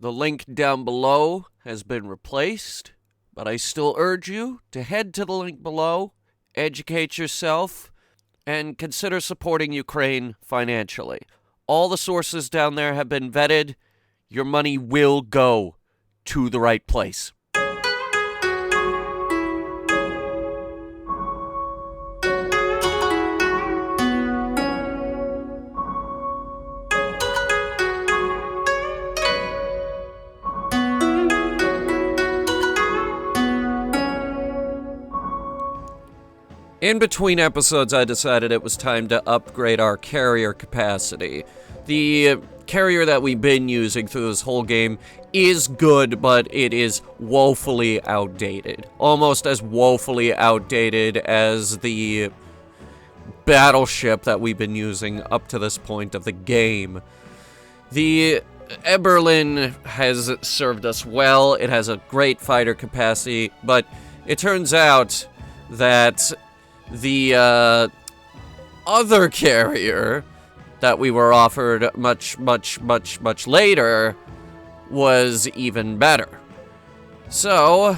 The link down below has been replaced, but I still urge you to head to the link below, educate yourself, and consider supporting Ukraine financially. All the sources down there have been vetted. Your money will go to the right place. In between episodes, I decided it was time to upgrade our carrier capacity. The carrier that we've been using through this whole game is good, but it is woefully outdated. Almost as woefully outdated as the battleship that we've been using up to this point of the game. The Eberlin has served us well. It has a great fighter capacity, but it turns out that the other carrier that we were offered much later was even better. So,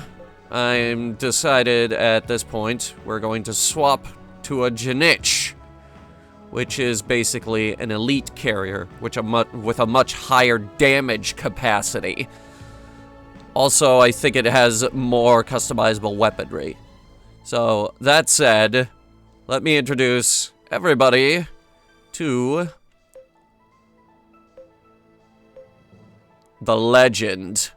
I'm decided at this point we're going to swap to a Janich, which is basically an elite carrier, with a much higher damage capacity. Also, I think it has more customizable weaponry. So, that said, let me introduce everybody to the legend.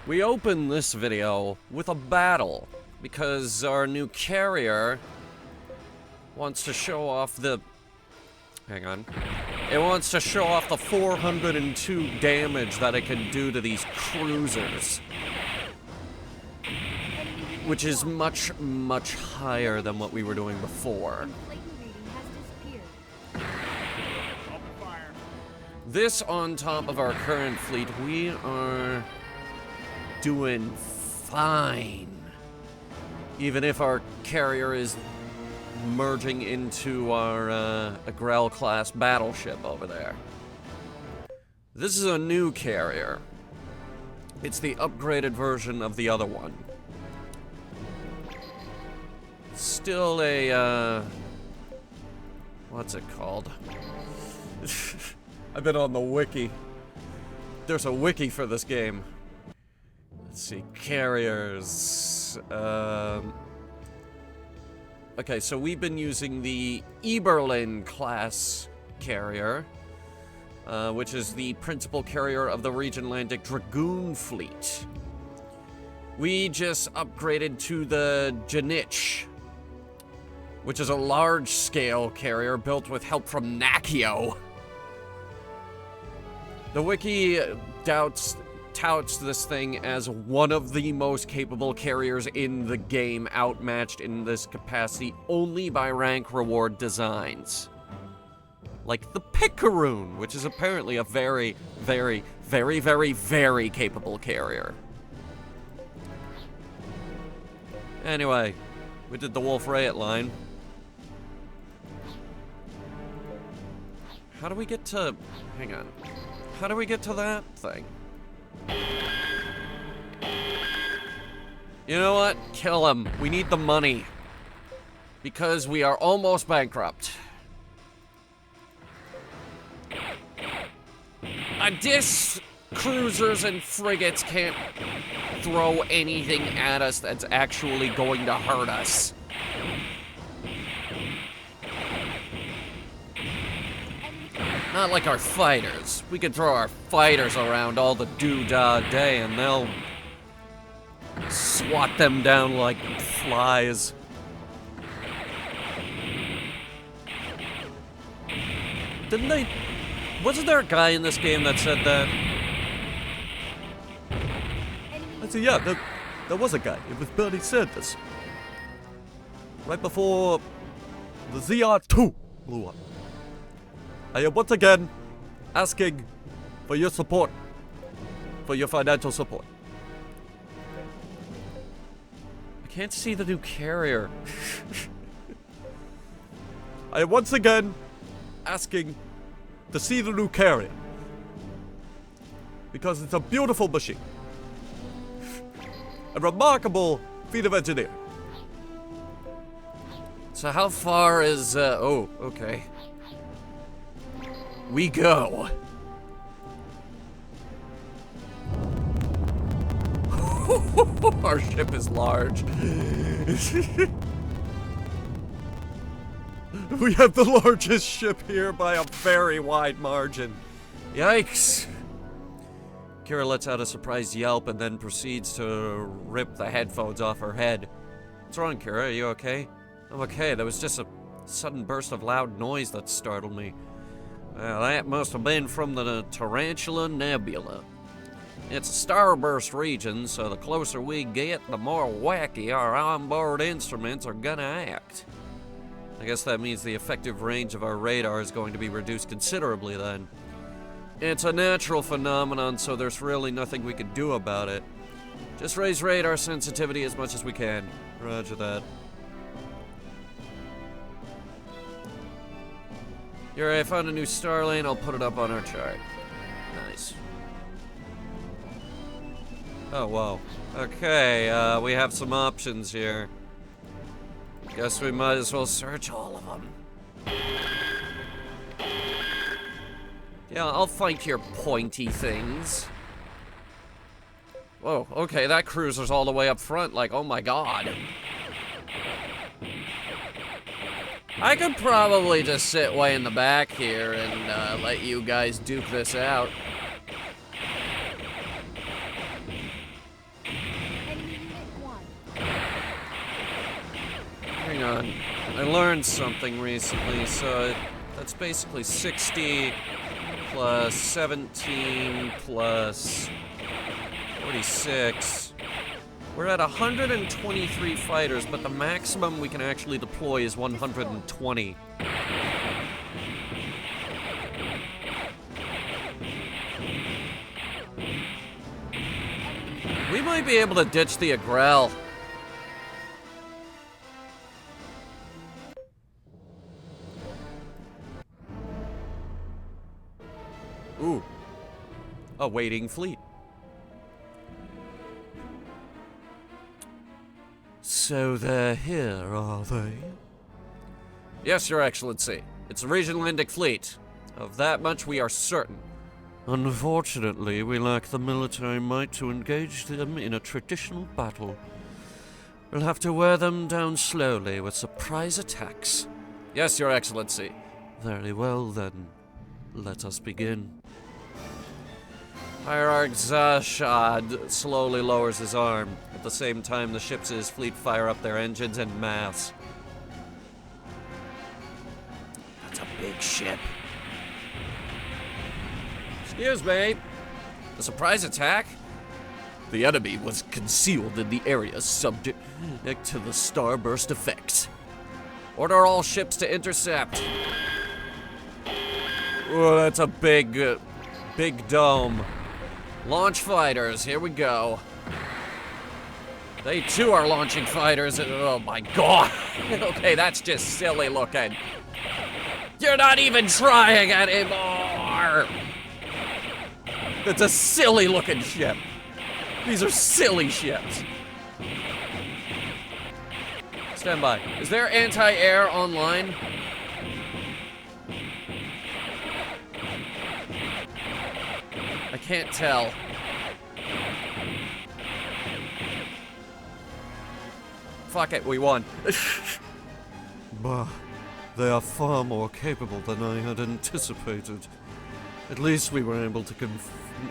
We open this video with a battle, because our new carrier wants to show off the... Hang on. It wants to show off the 402 damage that it can do to these cruisers, which is much higher than what we were doing before. This on top of our current fleet, we are doing fine. Even if our carrier is merging into our Agrel-class battleship over there. This is a new carrier. It's the upgraded version of the other one. Still a, what's it called? I've been on the wiki. There's a wiki for this game. Let's see, carriers. Okay, so we've been using the Eberlin class carrier, which is the principal carrier of the Region Atlantic Dragoon fleet. We just upgraded to the Janich, which is a large-scale carrier built with help from Nakio. The wiki touts this thing as one of the most capable carriers in the game, outmatched in this capacity only by rank reward designs. Like the Picaroon, which is apparently a very capable carrier. Anyway, we did the Wolf Rayet line. How do we get to... Hang on. How do we get to that thing? You know what? Kill him. We need the money. Because we are almost bankrupt. Cruisers and frigates can't throw anything at us that's actually going to hurt us. Not like our fighters. We could throw our fighters around all the doo-dah day and they'll swat them down like flies. Didn't they... Wasn't there a guy in this game that said that? I said, yeah, there was a guy. It was Bernie Sanders. Right before the ZR2 blew up. I am once again asking for your support, for your financial support. I can't see the new carrier. I am once again asking to see the new carrier. Because it's a beautiful machine. A remarkable feat of engineering. So how far is, oh, okay. We go. Our ship is large. We have the largest ship here by a very wide margin. Yikes. Kira lets out a surprised yelp and then proceeds to rip the headphones off her head. What's wrong, Kira? Are you okay? I'm okay. There was just a sudden burst of loud noise that startled me. Well, that must have been from the Tarantula Nebula. It's a starburst region, so the closer we get, the more wacky our onboard instruments are gonna act. I guess that means the effective range of our radar is going to be reduced considerably then. It's a natural phenomenon, so there's really nothing we can do about it. Just raise radar sensitivity as much as we can. Roger that. Here, I found a new star lane. I'll put it up on our chart. Nice. Oh, wow. Okay, we have some options here. Guess we might as well search all of them. Yeah, I'll find your pointy things. Whoa, okay, that cruiser's all the way up front, like, oh my god. I could probably just sit way in the back here and let you guys duke this out. Hang on, I learned something recently, so that's basically 60 plus 17 plus 46. We're at 123 fighters, but the maximum we can actually deploy is 120. We might be able to ditch the Agrel. Ooh. A waiting fleet. So they're here, are they? Yes, Your Excellency. It's a regional Indic fleet. Of that much we are certain. Unfortunately, we lack the military might to engage them in a traditional battle. We'll have to wear them down slowly with surprise attacks. Yes, Your Excellency. Very well, then. Let us begin. Hierarch Zashad slowly lowers his arm. At the same time, the ships in his fleet fire up their engines en masse. That's a big ship. Excuse me. A surprise attack? The enemy was concealed in the area subject to the starburst effects. Order all ships to intercept. Oh, that's a big dome. Launch fighters, here we go. They too are launching fighters, and oh my god. Okay, that's just silly looking. You're not even trying anymore. It's a silly looking ship. These are silly ships. Stand by. Is there anti-air online? I can't tell. Fuck it, we won. Bah, they are far more capable than I had anticipated. At least we were able to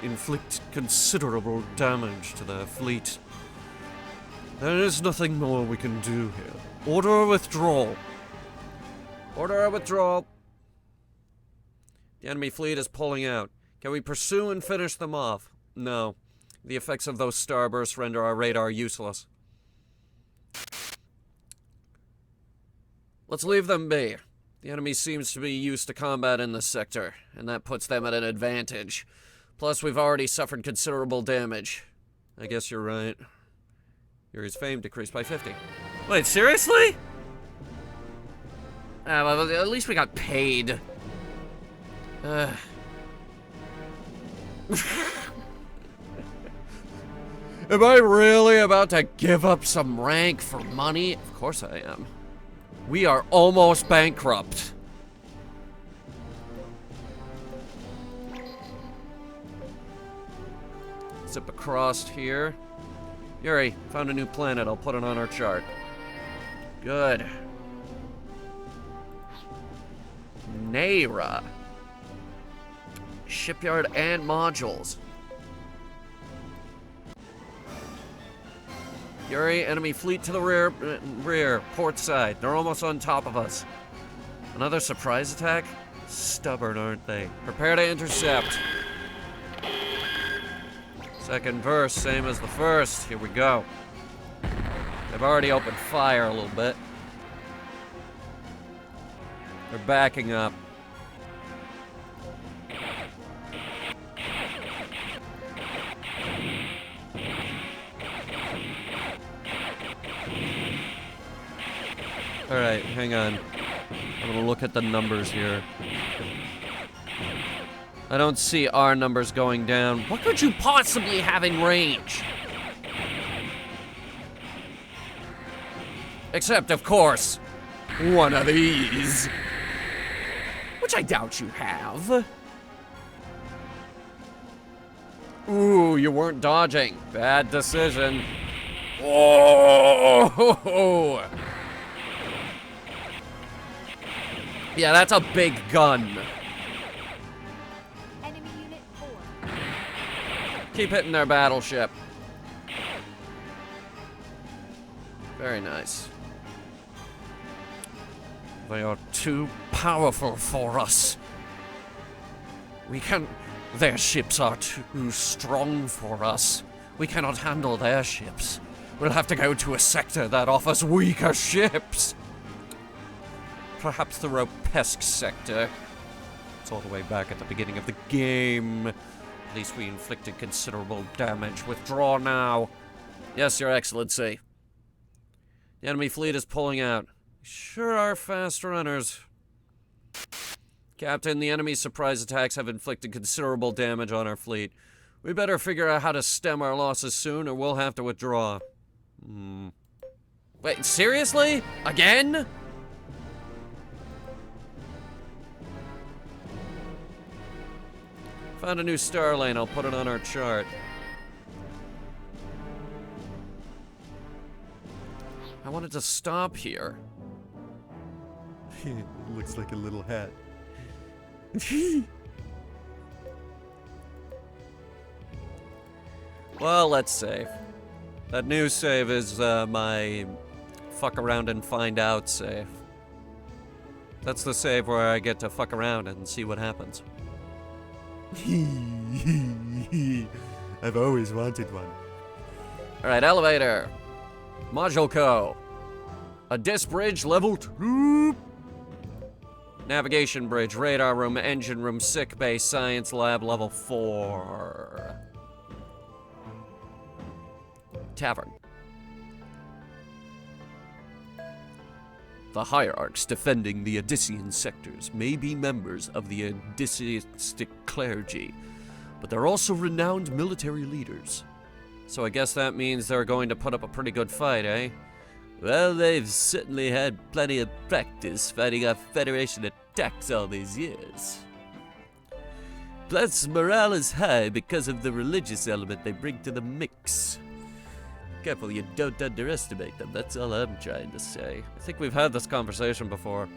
inflict considerable damage to their fleet. There is nothing more we can do here. Order a withdrawal. Order a withdrawal. The enemy fleet is pulling out. Can we pursue and finish them off? No. The effects of those starbursts render our radar useless. Let's leave them be. The enemy seems to be used to combat in this sector, and that puts them at an advantage. Plus, we've already suffered considerable damage. I guess you're right. Yuri's fame decreased by 50. Wait, seriously? Well, at least we got paid. Am I really about to give up some rank for money? Of course I am. We are almost bankrupt. Zip across here. Yuri, found a new planet. I'll put it on our chart. Good. Naira. Shipyard and modules. Yuri, enemy fleet to the rear, port side. They're almost on top of us. Another surprise attack? Stubborn, aren't they? Prepare to intercept. Second verse, same as the first. Here we go. They've already opened fire a little bit. They're backing up. Alright, hang on. I'm gonna look at the numbers here. I don't see our numbers going down. What could you possibly have in range? Except, of course, one of these. Which I doubt you have. Ooh, you weren't dodging. Bad decision. Oh! Yeah, that's a big gun. Enemy unit 4. Keep hitting their battleship. Very nice. They are too powerful for us. We can't... Their ships are too strong for us. We cannot handle their ships. We'll have to go to a sector that offers weaker ships. Perhaps the Ropesque sector. It's all the way back at the beginning of the game. At least we inflicted considerable damage. Withdraw now. Yes, Your Excellency. The enemy fleet is pulling out. Sure are fast runners. Captain, the enemy's surprise attacks have inflicted considerable damage on our fleet. We better figure out how to stem our losses soon, or we'll have to withdraw. Wait, seriously? Again? Found a new star lane. I'll put it on our chart. I wanted to stop here. It looks like a little hat. Well, let's save. That new save is my fuck around and find out save. That's the save where I get to fuck around and see what happens. I've always wanted one. Alright, elevator. Module Co. A disc bridge level 2. Navigation bridge, radar room, engine room, sick bay, science lab level 4. Tavern. The hierarchs defending the Odyssean sectors may be members of the Odysseistic clergy, but they're also renowned military leaders. So I guess that means they're going to put up a pretty good fight, eh? Well, they've certainly had plenty of practice fighting off Federation attacks all these years. Plus, morale is high because of the religious element they bring to the mix. Careful you don't underestimate them, that's all I'm trying to say. I think we've had this conversation before.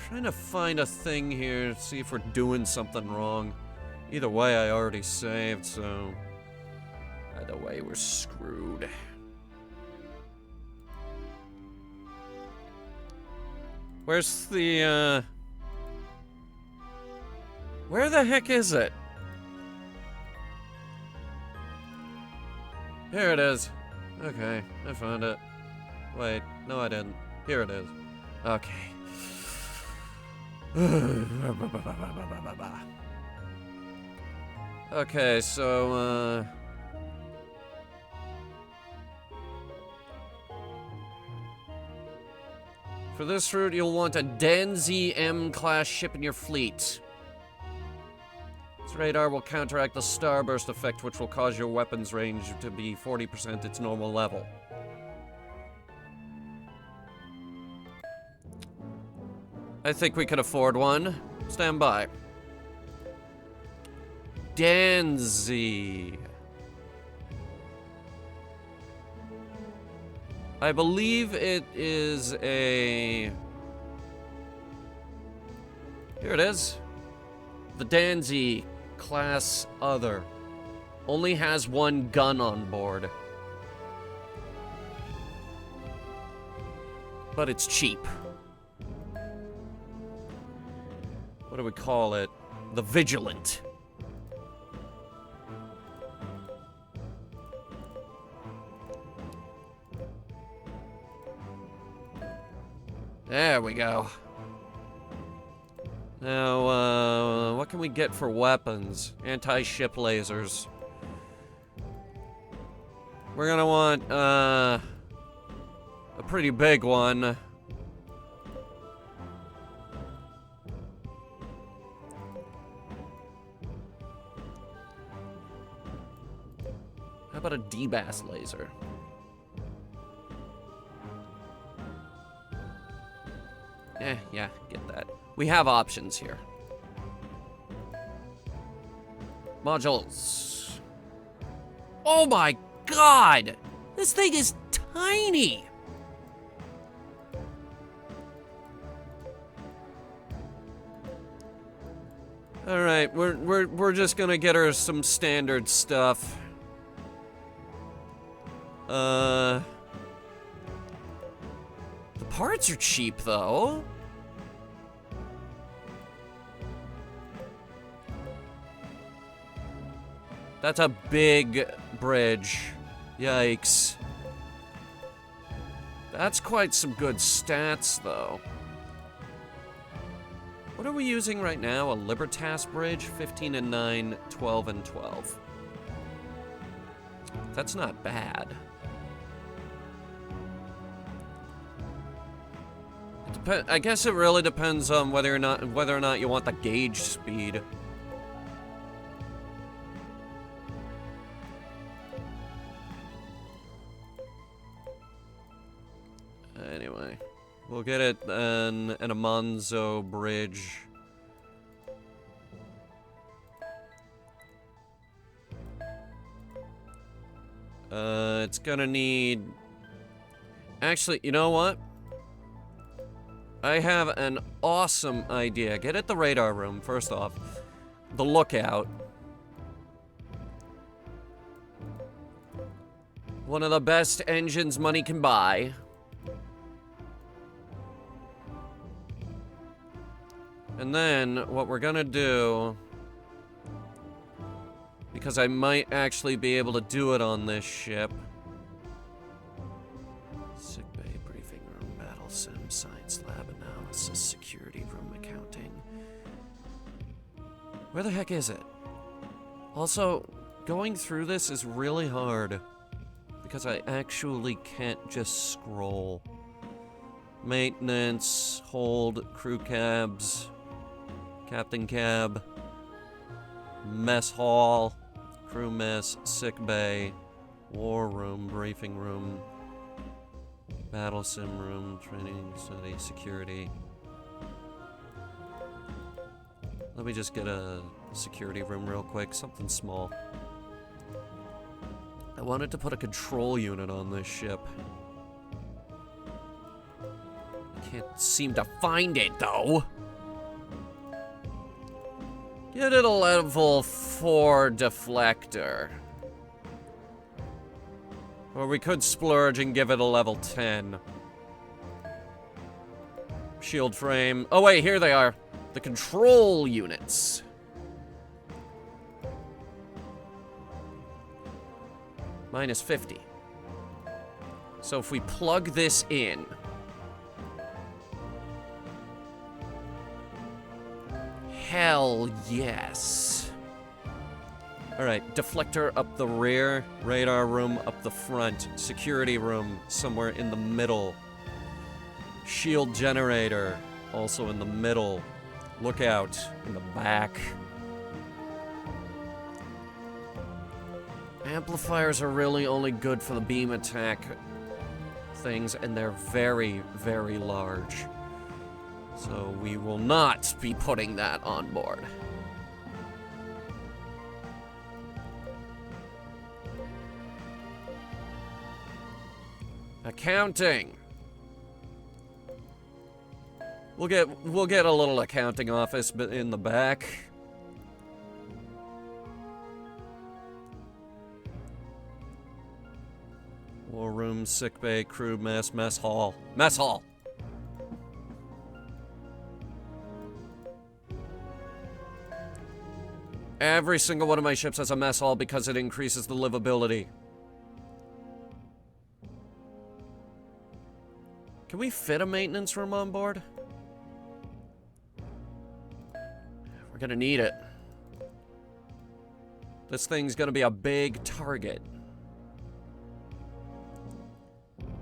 Trying to find a thing here, see if we're doing something wrong. Either way, I already saved, so... either way, we're screwed. Where's the, where the heck is it? Here it is. Okay, I found it. Wait, no I didn't. Here it is. Okay. Okay, so, For this route, you'll want a Danzi M-class ship in your fleet. Its radar will counteract the starburst effect, which will cause your weapons range to be 40% its normal level. I think we could afford one. Stand by. Danzi. I believe it is a... Here it is. The Danzi class other. Only has one gun on board. But it's cheap. What do we call it? The Vigilant. There we go. Now, what can we get for weapons? Anti-ship lasers. We're gonna want, a pretty big one. How about a D-Bass laser? Yeah, get that. We have options here. Modules. Oh my god! This thing is tiny! Alright, we're just gonna get her some standard stuff. The parts are cheap, though. That's a big bridge. Yikes. That's quite some good stats, though. What are we using right now? A Libertas bridge? 15 and 9, 12 and 12. That's not bad. I guess it really depends on whether or not you want the gauge speed. Anyway, we'll get it an Amonzo bridge. It's gonna need... Actually, you know what? I have an awesome idea. Get at the radar room, first off. The lookout. One of the best engines money can buy. And then, what we're gonna do... Because I might actually be able to do it on this ship. Sick bay, briefing room, battle sim, science lab, analysis, security room, accounting. Where the heck is it? Also, going through this is really hard. Because I actually can't just scroll. Maintenance, hold, crew cabs, captain cab, mess hall, crew mess, sick bay, war room, briefing room, battle sim room, training, study, security. Let me just get a security room real quick, something small. I wanted to put a control unit on this ship. I can't seem to find it, though. Get it a level 4 deflector. Or we could splurge and give it a level 10. Shield frame. Oh wait, here they are. The control units. Minus 50. So if we plug this in... Hell yes. Alright, deflector up the rear, radar room up the front, security room somewhere in the middle. Shield generator, also in the middle. Look out in the back. Amplifiers are really only good for the beam attack things, and they're very, very large. So we will not be putting that on board. Accounting. We'll get a little accounting office in the back. War room, sick bay, crew mess hall. Mess hall! Every single one of my ships has a mess hall because it increases the livability. Can we fit a maintenance room on board? We're gonna need it. This thing's gonna be a big target.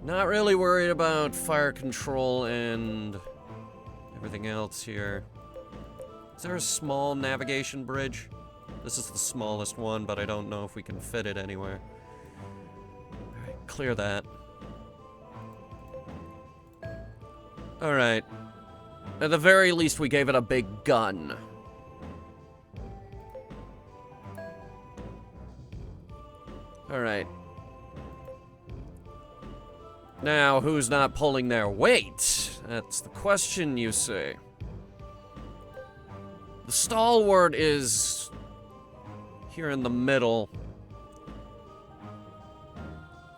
Not really worried about fire control and everything else here. Is there a small navigation bridge? This is the smallest one, but I don't know if we can fit it anywhere. Alright, clear that. Alright. At the very least, we gave it a big gun. Alright. Now, who's not pulling their weight? That's the question, you see. The stalwart is here in the middle.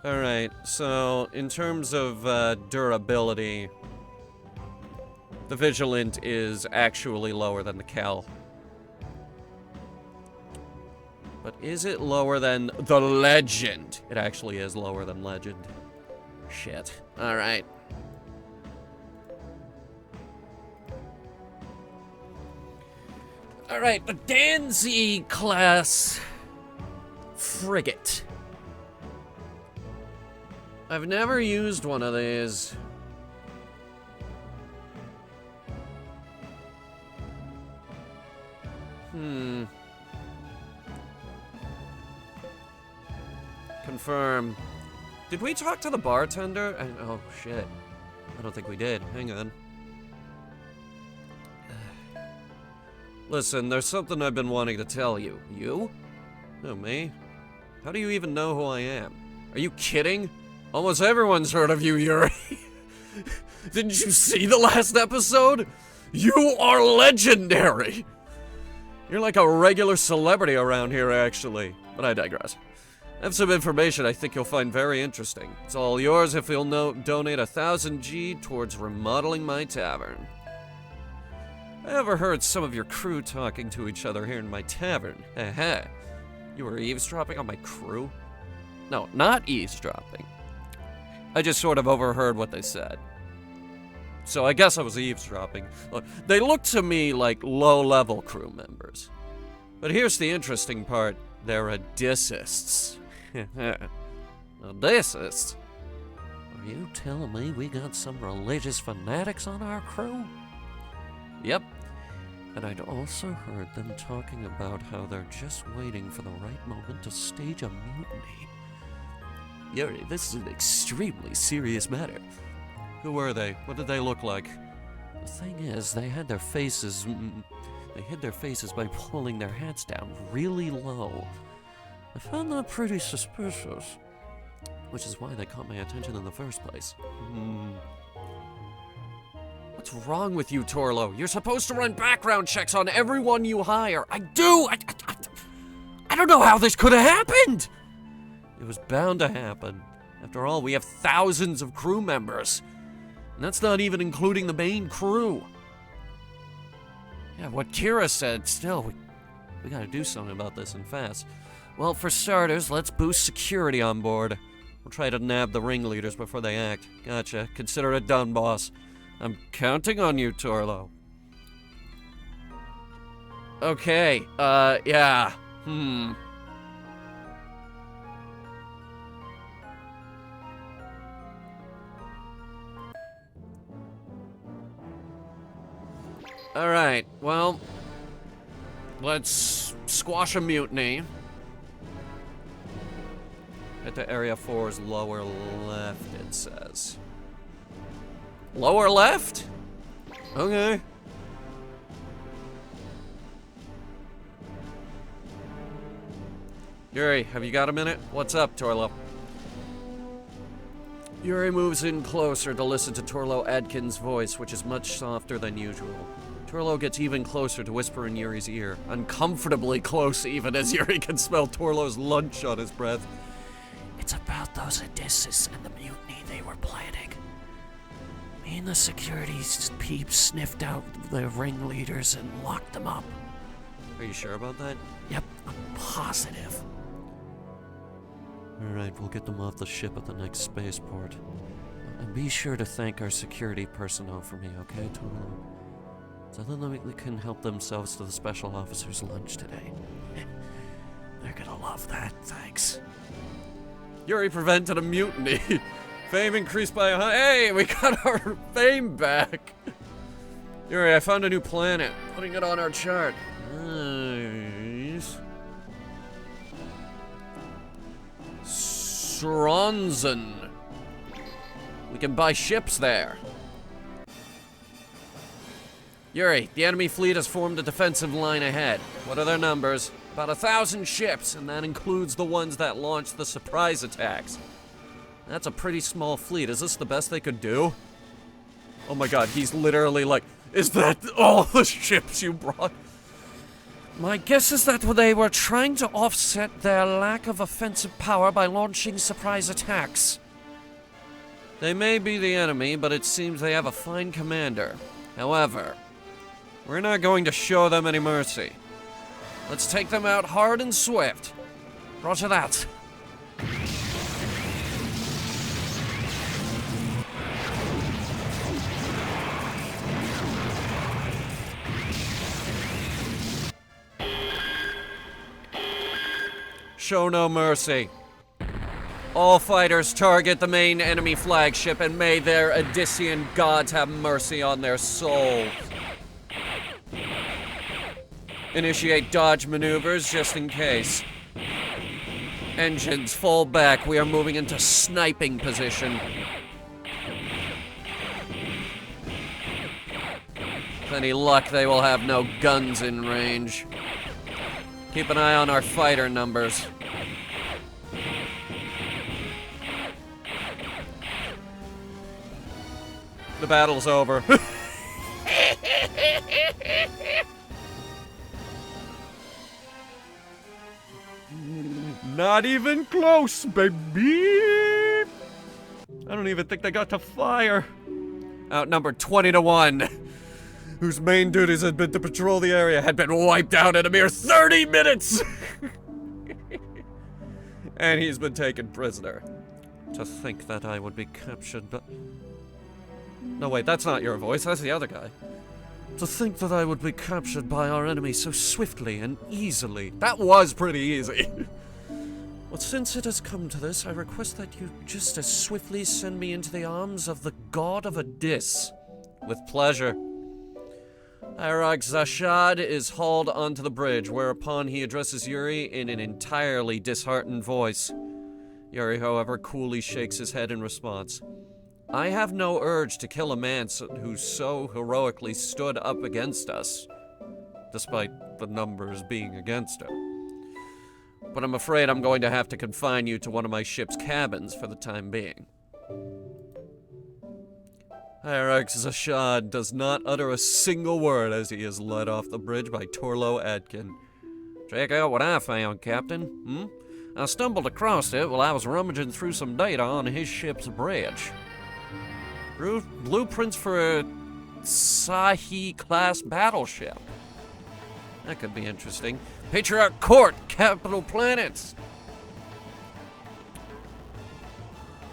Alright, so in terms of durability, the Vigilant is actually lower than the Cal. But is it lower than the Legend? It actually is lower than Legend. Shit. Alright. Alright, the Danzig class frigate. I've never used one of these. Confirm. Did we talk to the bartender? Oh, shit. I don't think we did. Hang on. Listen, there's something I've been wanting to tell you. You? No, me? How do you even know who I am? Are you kidding? Almost everyone's heard of you, Yuri. Didn't you see the last episode? You are legendary! You're like a regular celebrity around here, actually. But I digress. I have some information I think you'll find very interesting. It's all yours if you'll donate 1,000 G towards remodeling my tavern. I overheard some of your crew talking to each other here in my tavern. Heh. You were eavesdropping on my crew? No, not eavesdropping. I just sort of overheard what they said. So I guess I was eavesdropping. Look, they look to me like low-level crew members. But here's the interesting part. They're Odysseus. Odysseus? Are you telling me we got some religious fanatics on our crew? Yep. And I'd also heard them talking about how they're just waiting for the right moment to stage a mutiny. Yuri, this is an extremely serious matter. Who were they? What did they look like? The thing is, they had their faces... They hid their faces by pulling their hats down really low. I found that pretty suspicious. Which is why they caught my attention in the first place. What's wrong with you, Torlo? You're supposed to run background checks on everyone you hire. I do! I don't know how this could have happened! It was bound to happen. After all, we have thousands of crew members. And that's not even including the main crew. Yeah, what Kira said, still, we gotta do something about this and fast. Well, for starters, let's boost security on board. We'll try to nab the ringleaders before they act. Gotcha. Consider it done, boss. I'm counting on you, Torlo. Okay, yeah. Alright, well, let's squash a mutiny. Head to Area 4's lower left, it says. Lower left? Okay. Yuri, have you got a minute? What's up, Torlo? Yuri moves in closer to listen to Torlo Adkin's voice, which is much softer than usual. Torlo gets even closer to whisper in Yuri's ear, uncomfortably close even as Yuri can smell Torlo's lunch on his breath. It's about those Odysseus and the mutiny they were planning. Me and the security peeps sniffed out the ringleaders and locked them up. Are you sure about that? Yep, I'm positive. Alright, we'll get them off the ship at the next spaceport. And be sure to thank our security personnel for me, okay, Torlo? Tell them they can help themselves to the special officer's lunch today. They're gonna love that, thanks. Yuri prevented a mutiny. Fame increased by hey, we got our fame back. Yuri, I found a new planet. Putting it on our chart. Nice. Stronzen. We can buy ships there. Yuri, the enemy fleet has formed a defensive line ahead. What are their numbers? About 1,000 ships, and that includes the ones that launched the surprise attacks. That's a pretty small fleet. Is this the best they could do? Oh my god, he's literally like, is that all the ships you brought? My guess is that they were trying to offset their lack of offensive power by launching surprise attacks. They may be the enemy, but it seems they have a fine commander. However, we're not going to show them any mercy. Let's take them out hard and swift. Roger that. Show no mercy. All fighters target the main enemy flagship, and may their Odyssean gods have mercy on their souls. Initiate dodge maneuvers just in case. Engines, fall back. We are moving into sniping position. With any luck, they will have no guns in range. Keep an eye on our fighter numbers. The battle's over. Not even close, baby! I don't even think they got to fire. Outnumbered 20-1. Whose main duties had been to patrol the area had been wiped out in a mere 30 minutes! And he's been taken prisoner. To think that I would be captured, but... No, wait, that's not your voice, that's the other guy. To think that I would be captured by our enemy so swiftly and easily. That was pretty easy. But since it has come to this, I request that you just as swiftly send me into the arms of the god of Odysseus. With pleasure. Iraq Zashad is hauled onto the bridge, whereupon he addresses Yuri in an entirely disheartened voice. Yuri, however, coolly shakes his head in response. I have no urge to kill a man who so heroically stood up against us, despite the numbers being against him. But I'm afraid I'm going to have to confine you to one of my ship's cabins for the time being. Hyrax Zashad does not utter a single word as he is led off the bridge by Torlo Adkin. Check out what I found, Captain. I stumbled across it while I was rummaging through some data on his ship's bridge. Blueprints for a Sahi-class battleship. That could be interesting. Patriarch Court, Capital Planets.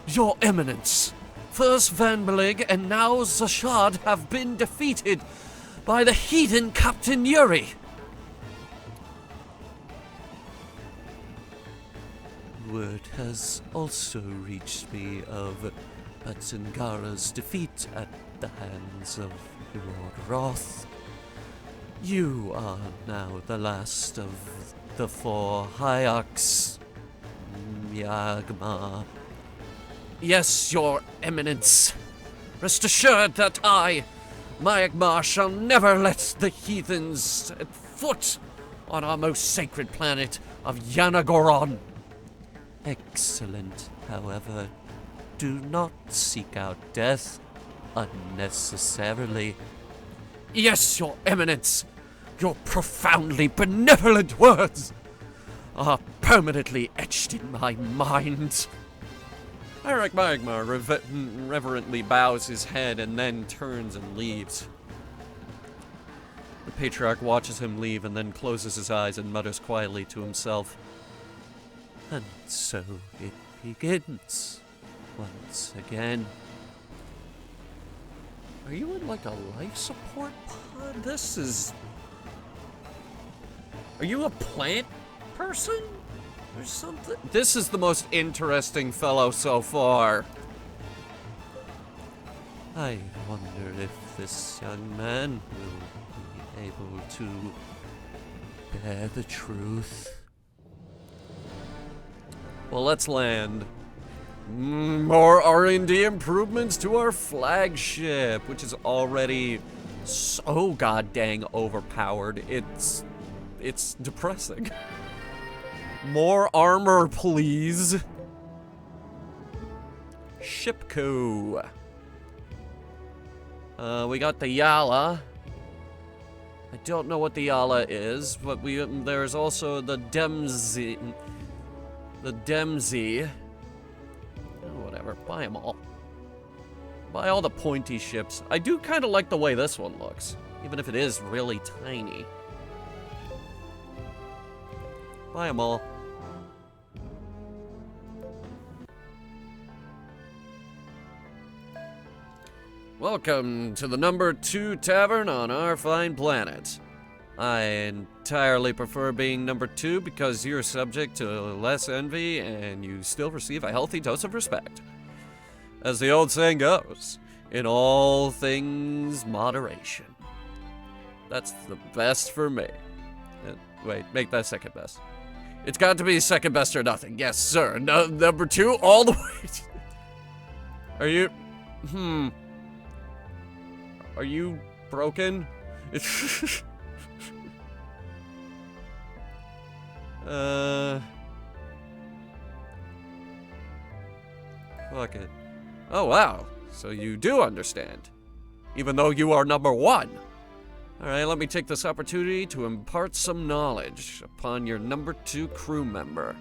Your Eminence, first Van Belig and now Zashad have been defeated by the heathen Captain Yuri. Word has also reached me of Patsangara's defeat at the hands of Lord Roth. You are now the last of the 4 Hyaks. Yagma. Yes, your eminence. Rest assured that I, Mayagmar, shall never let the heathens set foot on our most sacred planet of Yanagoron. Excellent. However, do not seek out death unnecessarily. Yes, your eminence. Your profoundly benevolent words are permanently etched in my mind. Eric Magmar reverently bows his head and then turns and leaves. The patriarch watches him leave and then closes his eyes and mutters quietly to himself. And so it begins once again. Are you in like a life support pod? This is... Are you a plant person? Or something? This is the most interesting fellow so far. I wonder if this young man will be able to bear the truth. Well, let's land. More R&D improvements to our flagship, which is already so goddamn overpowered. It's depressing. More armor, please. Ship coup. We got the Yala. I don't know what the Yala is, but there's also the Demzi. The Demzi. Oh, whatever. Buy them all. Buy all the pointy ships. I do kind of like the way this one looks, even if it is really tiny. Buy them all. Welcome to the number 2 tavern on our fine planet. I entirely prefer being number 2 because you're subject to less envy and you still receive a healthy dose of respect. As the old saying goes, in all things, moderation. That's the best for me. Wait, make that second best. It's got to be second best or nothing. Yes, sir. No, number 2 all the way. Are you... Are you broken? Fuck it. Oh, wow. So you do understand. Even though you are number 1. Alright, let me take this opportunity to impart some knowledge upon your number 2 crew member.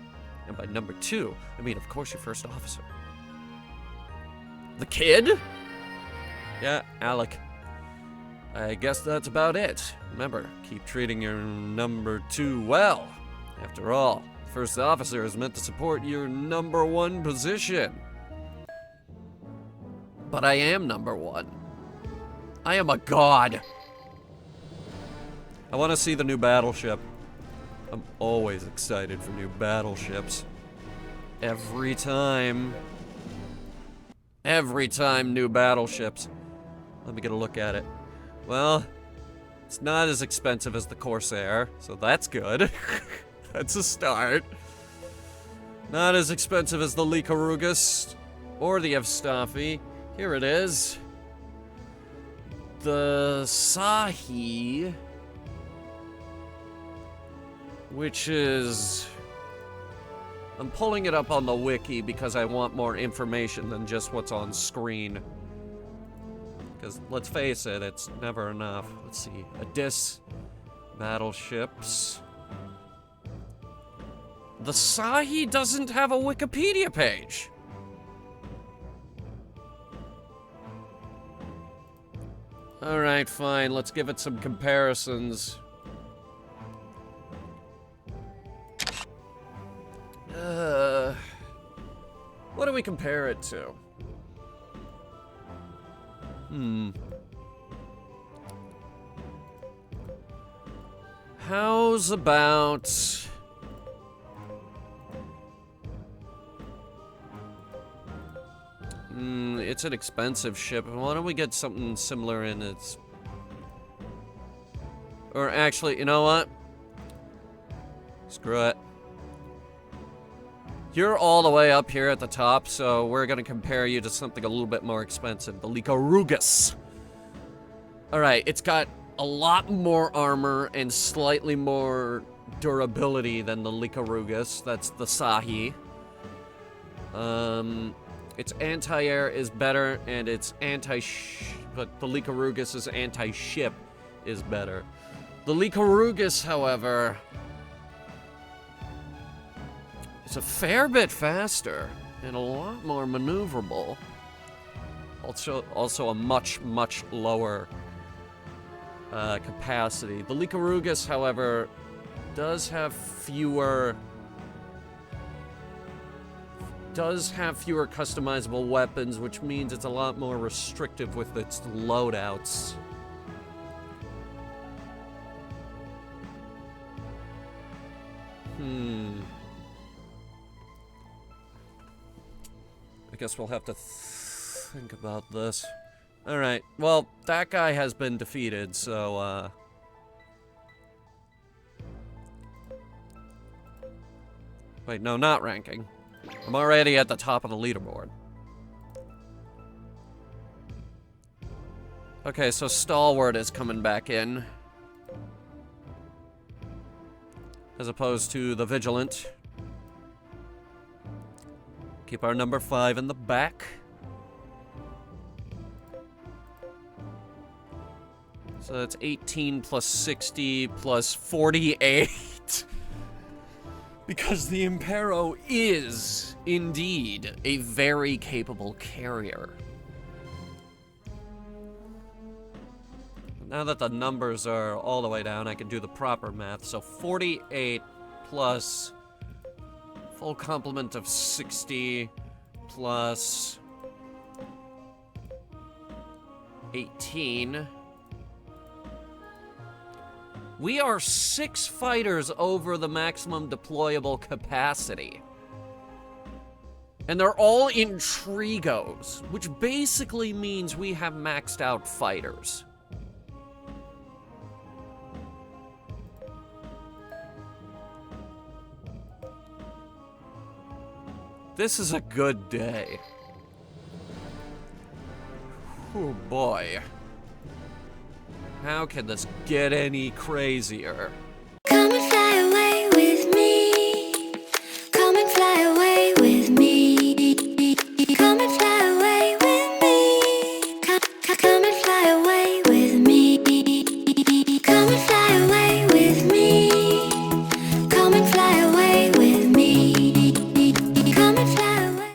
And by number 2, I mean, of course, your first officer. The kid? Yeah, Alec. I guess that's about it. Remember, keep treating your number 2 well. After all, first officer is meant to support your number 1 position. But I am number 1. I am a god. I want to see the new battleship. I'm always excited for new battleships. Every time. Every time new battleships. Let me get a look at it. Well, it's not as expensive as the Corsair, so that's good. That's a start. Not as expensive as the Lycurgus or the Evstafi. Here it is. The Sahi, which is... I'm pulling it up on the wiki because I want more information than just what's on screen. Because, let's face it, it's never enough. Let's see. Abyss, battleships. The Sahi doesn't have a Wikipedia page. Alright, fine. Let's give it some comparisons. What do we compare it to? How's about... it's an expensive ship. Why don't we get something similar in its... Or actually, you know what? Screw it. You're all the way up here at the top, so we're gonna compare you to something a little bit more expensive. The Lycorugus. Alright, it's got a lot more armor and slightly more durability than the Lycorugus. That's the Sahi. Its anti-air is better, and its but the Lycorugus' anti-ship is better. The Lycorugus, however, is a fair bit faster and a lot more maneuverable. Also a much, much lower capacity. The Lycorugus, however, does have fewer customizable weapons, which means it's a lot more restrictive with its loadouts. I guess we'll have to think about this. Alright, well, that guy has been defeated, so, wait, no, not ranking. I'm already at the top of the leaderboard. Okay, so Stalwart is coming back in. As opposed to the Vigilant. Keep our number 5 in the back. So that's 18 plus 60 plus 48. Because the Impero is, indeed, a very capable carrier. Now that the numbers are all the way down, I can do the proper math. So 48 plus full complement of 60 plus 18. We are 6 fighters over the maximum deployable capacity. And they're all Intrigos, which basically means we have maxed out fighters. This is a good day. Oh boy. How can this get any crazier?